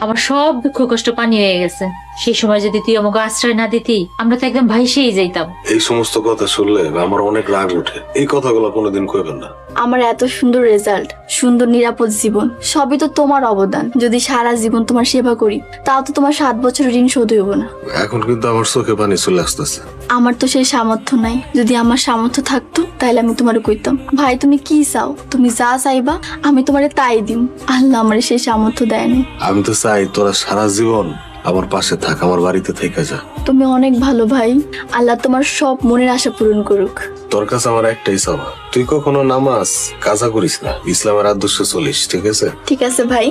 আমার সব দুঃখ কষ্ট পানি হয়ে গেছে। সেই সময় যদি তুই আমাকে আশ্রয় না দিতি, আমরা তো একদম ভাইসেই যাইতাম। এই সমস্ত কথা শুনলে আমার অনেক রাগ ওঠে। এই কথাগুলো কোনোদিন কইবেন না। আমার এত সুন্দর রেজাল্ট, সুন্দর নিরাপদ জীবন, সবই তো তোমার অবদান। যদি সারা জীবন তোমার সেবা করি, তাও তো তোমার 7 বছরের ঋণ শোধ হইব না। এখন কিন্তু আমার চোখে পানি চলে আসতেছে। আমার তো সেই সামর্থ্য নাই। যদি আমার সামর্থ্য থাকতো তাহলে আমি তোমারে কইতাম, ভাই তুমি কি চাও, তুমি যা চাইবা আমি তোমারে তাই দিম। আল্লাহ আমার সেই সামর্থ্য দেয়নি। আমি তো চাই তোরা সারা জীবন আমার পাশে থাক, আমার বাড়িতে থেকে যা। তুমি অনেক ভালো ভাই, আল্লাহ তোমার সব মনের আশা পূরণ করুক। তোর কাছে আমার একটাই চাওয়া, তুই কখনো নামাজ কাজা করিস না, ইসলামের আদর্শে চলিস, ঠিক আছে? ঠিক আছে ভাই।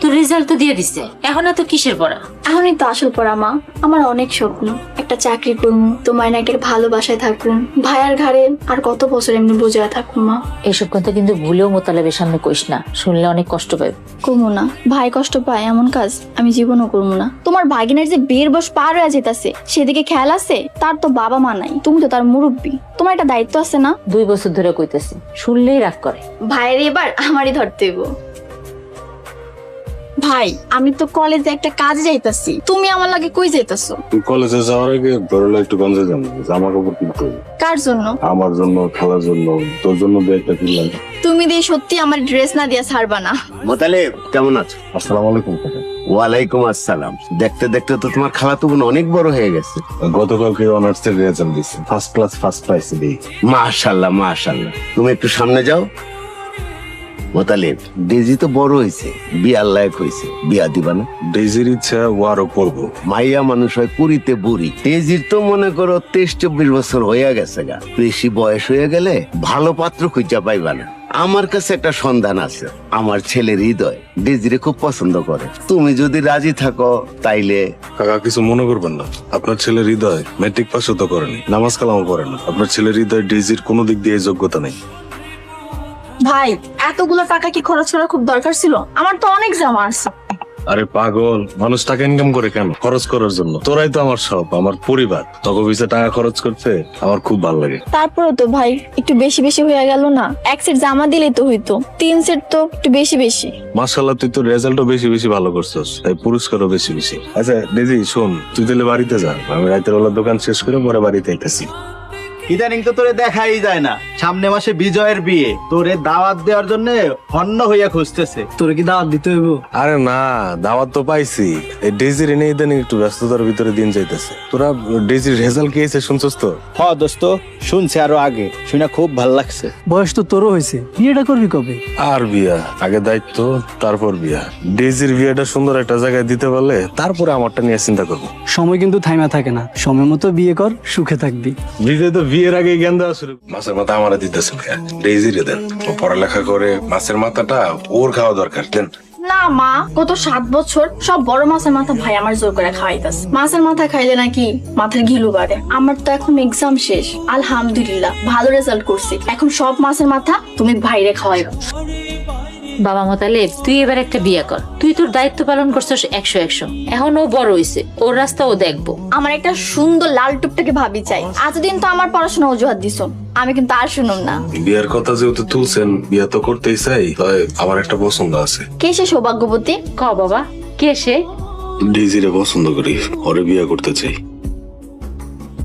তোর রেজাল্ট তো দিয়ে দিছে, এখন এত কিসের পড়া? এখনই তো আসল পড়া মা। আমার অনেক স্বপ্ন, একটা চাকরি করবো, তোমার নাকের ভালোবাসায় থাকুন, ভাইয়ার ঘাড়ে আর কত বছর এমনি বোঝা থাকুন মা। এসব কথা কিন্তু ভুলেও মোতালেবের সামনে কইস না, শুনলে অনেক কষ্ট পাবে। কমু না, ভাই কষ্ট পায় এমন কাজ আমি জীবনও করবো না। তোমার ভাগিনার যে বিয়ের বয়স পার হয়ে যেতেছে, সেদিকে খেয়াল আছে? তার তো বাবা মা নাই, তুমি তো তার মুরব্বী, তোমার একটা দায়িত্ব আছে না? 2 বছর ধরে কইতেছি, শুনলেই রাগ করে। ভাইয়ের এবার আমারই ধরতে হইব। ভাই আমি তো কলেজে একটা কাজে যাইতাছি, তুমি আমার লাগে কই যাইতাছো? তুই কলেজে যাওয়ার আগে ধরলে একটু গঞ্জে যাবো, জামা কাপড় কিনতে হবে। কার জন্য? আমার জন্য, খেলার জন্য, তোর জন্য দু একটা কিনলাম। তুমি দিয়ে সত্যি আমার ড্রেস না দিয়া ছাড়বা না। মোতালেব কেমন আছো? আসসালামু আলাইকুম কাকা। ওয়ালাইকুম আসসালাম। দেখতে দেখতে তো তোমার খালাতো বোন অনেক বড় হয়ে গেছে। গতকালকে অনার্সের রেজাল্ট দিছে, ফার্স্ট ক্লাস ফার্স্ট পাইছে। মাশাআল্লাহ মাশাআল্লাহ। তুমি একটু সামনে যাও। মোতালেব ডেজি তো বড় হয়েছে, বিয়ার লায়ক হয়েছে, বিয়া দিবা না? ডেজির ইচ্ছা ওয়ারও করবো। মাইয়া মানুষ হয় পুরীতে বুড়ি, ডেজির তো মনে করো 23-24 বছর হয়ে গেছে গা। বেশি বয়স হয়ে গেলে ভালো পাত্র খুঁজা পাইবা না। আমার কাছে একটা সন্ধান আছে, আমার ছেলের হৃদয় ডেজিরে খুব পছন্দ করে। তুমি যদি রাজি থাকো তাইলে। কাকা কিছু মনে করবেন না, আপনার ছেলের হৃদয় ম্যাট্রিক পাসও তো করেনি, নামাজ কালামও করে না। আপনার ছেলের হৃদয় ডেজির কোনো দিক দিয়ে যোগ্যতা নেই। ভাই এতগুলো টাকা কি খরচ করা খুব দরকার ছিল? আমার তো অনেক জামা আছে। আরে পাগল, মানুষ টাকা ইনকাম করে কেন? খরচ করার জন্য। তোরাই তো আমার সব, আমার পরিবার। তখন পিছিয়ে টাকা খরচ করতে আমার খুব ভালো লাগে। তারপরে তো ভাই একটু বেশি বেশি হয়ে গেল না? 1 সেট জামা দিলেই তো হইতো, 3 সেট তো একটু বেশি বেশি। মাশাআল্লাহ, তুই তো রেজাল্টও বেশি বেশি ভালো করছস, তাই পুরস্কারও বেশি বেশি। আচ্ছা ডেজি শোন, তুই তাহলে বাড়িতে যা, আমি রাতের বেলা দোকান শেষ করে পরে বাড়িতে আইতেছি। ইদানিং তো তোরে দেখাই যায় না। সামনে মাসে বিজয়ের বিয়ে, তোরে দাওয়াত দেওয়ার জন্য হন্য হইয়া খুঁজতেছে। তোরে কি দাওয়াত দিতে হইব? আরে না, দাওয়াত তো পাইছি। এই ডেজির এনে ইদানিং একটু ব্যস্ততার ভিতরে দিন যাইতেছে। তোরা ডেজির রেজাল্ট কি হয়েছে শুনছস তো? হ দোস্ত, শুনছি আরো আগে, শুনে খুব ভাল লাগছে। বয়স তো তোরও হয়েছে, বিয়েটা করবি কবে? আর বিয়া আগে, দায়িত্ব তারপর বিয়া। ডেজির বিয়েটা সুন্দর একটা জায়গায় দিতে পারলে তারপরে আমারটা নিয়ে চিন্তা করবো। সময় কিন্তু থাইমা থাকে না, সময় মতো বিয়ে কর, সুখে থাকবি। বিয়ে তো বিয়ের আগে জ্ঞান দেওয়া শুরু। মাছের মাথা আমারে দিতেছেন, ডেজিরে দেন। ও পড়ালেখা করে, মাছের মাথাটা ওর খাওয়া দরকার, দেন। না মা, গত 7 বছর সব বড় মাছের মাথা ভাই আমার জোর করে খাওয়াইতাছে। মাছের মাথা খাইলে নাকি মাথার ঘিলু বাড়ে। আমার তো এখন এক্সাম শেষ, আলহামদুলিল্লাহ ভালো রেজাল্ট করছি। এখন সব মাছের মাথা তুমি ভাইরে খাওয়াইবা। বাবা মোতালেব, তুই এবার একটা বিয়ে কর। তুই তোর দায়িত্ব পালন করছিস 100-100। এখন ও বড় হইছে, ওর রাস্তা ও দেখবো। আমার একটা সুন্দর লাল টুকটাকে ভাবি চাই। এতদিন তো আমার পড়াশোনা অজুহাত দিছো, আমি কিন্তু আর শুনুম না। বিয়ের কথা যেহেতু তুলছেন, বিয়ে তো করতেই চাই, তাই আমার একটা পছন্দ আছে। কে সে সৌভাগ্যবতী? ক বাবা, কে সে? ডেজিরে পছন্দ করি, ওরে বিয়ে করতে চাই।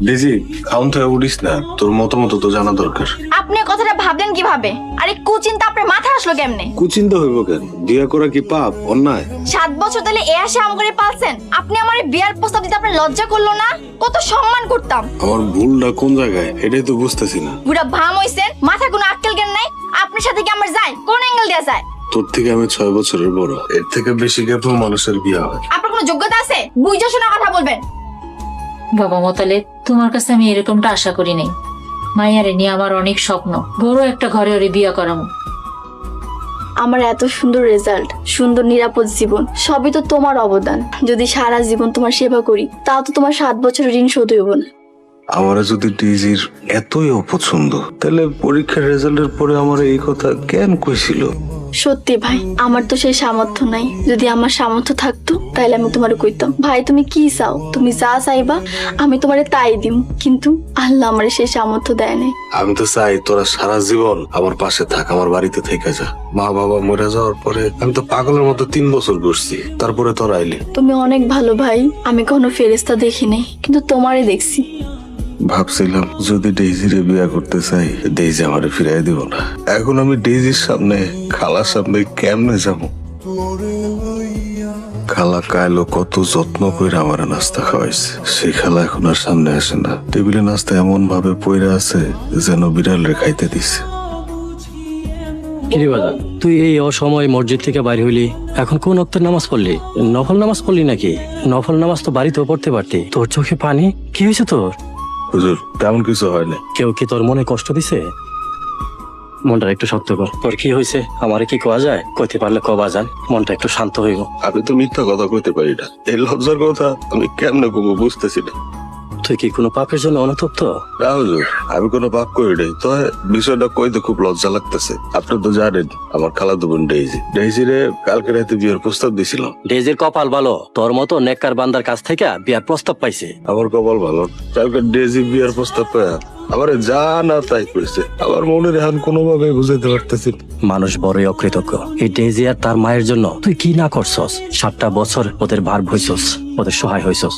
ডেজি খাউন তো উঠিস না, তোর মতামত তো জানা দরকার। আপনি কথাটা ভাবলেন কিভাবে? আরে কুচিন্তা আপনার মাথায় আসলো কেমনে? কুচিন্তা হইব কেন? বিয়ে করা কি পাপ, অন্যায়? 7 বছর ধরে এ আসে আম করে পালছেন, আপনি আমার বিয়ার প্রস্তাব দিতে আপনার লজ্জা করলো না? কত সম্মান করতাম। আমার ভুলটা কোন জায়গায় এটাই তো বুঝতেছি না। বুড়া ভাম হইছেন, মাথায় কোনো আক্কেল জ্ঞান নাই। আপনার সাথে কি আমার যায়? কোন অ্যাঙ্গেল দেয়া যায়? তোর থেকে আমি 6 বছরের বড়, এর থেকে বেশি গ্যাপও মানুষের বিয়ে হয়। আপনার কোনো যোগ্যতা আছে? বুঝে শোনা কথা বলবেন। বাবা মোতালেব, তোমার কাছে আমি এরকমটা আশা করি নাই। মাইয়ারে নিয়ে আমার অনেক স্বপ্ন, বড় একটা ঘরে ওরে বিয়ে করামু। আমার এত সুন্দর রেজাল্ট, সুন্দর নিরাপদ জীবন, সবই তো তোমার অবদান। যদি সারা জীবন তোমার সেবা করি, তাও তো তোমার 7 বছরের ঋণ শোধ হইব না। আমার যদি ডিজির এতই অপছন্দ, তাহলে পরীক্ষার রেজাল্টের পরে আমার এই কথা কেন কইছিল? সত্যি ভাই, আমার তো সেই সামর্থ্য নাই। যদি আমার সামর্থ্য থাকতো তাহলে আমি তোমারে কইতাম, ভাই তুমি কি চাও, তুমি যা চাইবা আমি তোমারে তাই দিম, কিন্তু আল্লাহ আমারে সেই সামর্থ্য দেয় নাই। আমি তো চাই তোরা সারা জীবন আমার পাশে থাক, আমার বাড়িতে থেকে যা। মা বাবা মরে যাওয়ার পরে আমি তো পাগলের মতো 3 বছর ঘুরছি, তারপরে তোরা আইলি। তুমি অনেক ভালো ভাই, আমি কোনো ফেরেশতা দেখি নাই, কিন্তু তোমারে দেখছি। ভাবছিলাম যদি ডেইজিরে বিয়ে করতে চাই, ডেইজি আমারে ফিরাই দিব না। এখন আমি ডেইজির সামনে, খালার সামনে কেমনে যাব? খালা কাইলো কত যত্ন করে আমার নাস্তা খাওয়াইছে, সেই খালা এখন আর সামনে আসে না। টেবিলে নাস্তা এমন ভাবে পইরা আছে যেন বিড়াল রে খাইতে দিছে। কিরে বাজার, তুই এই অসময় মসজিদ থেকে বাইরে হইলি, এখন কোন ওয়াক্তের নামাজ পড়লি? নফল নামাজ পড়লি নাকি? নফল নামাজ তো বাড়িতেও পড়তে পারতি। তোর চোখে পানি, কি হয়েছে তোর? হুজুর তেমন কিছু হয়নি। কেউ কি তোর মনে কষ্ট দিছে? মনটা একটু শক্ত কর। তোর কি হয়েছে আমারে কি কোয়া যায়? কইতে পারলে কবা যান, মনটা একটু শান্ত হইব। আমি তো মিথ্যা কথা কইতে পারি না, এই লজ্জার কথা আমি কেমনে কমু বুঝতেছি না। তুই কি কোনো পাপের জন্য অনুতপ্ত? না হুজুর, আমি কোনো পাপ করি নাই, তো বিষয়টা কইতে খুব লজ্জা লাগতেছে। আপনি তো জানেন আমার খালাতো বোন ডেইজি, ডেইজিরে কালকে রাতে বিয়ের প্রস্তাব দিছিলাম। ডেজির কপাল ভালো, তোর মতো নেককার বান্দার কাছ থেকে বিয়ার প্রস্তাব পাইছে। আমার কপাল ভালো, কালকে ডেইজি বিয়ের প্রস্তাব পায় আমার যা না তাই করেছে। আমার মনের এখন কোনোভাবে বুঝাইতে পারতেছি না। মানুষ বড়ই অকৃতজ্ঞ। এই ডেজি আর তার মায়ের জন্য তুই কি না করছস? 7টা বছর ওদের ভার বইছস, ওদের সহায় হইছস।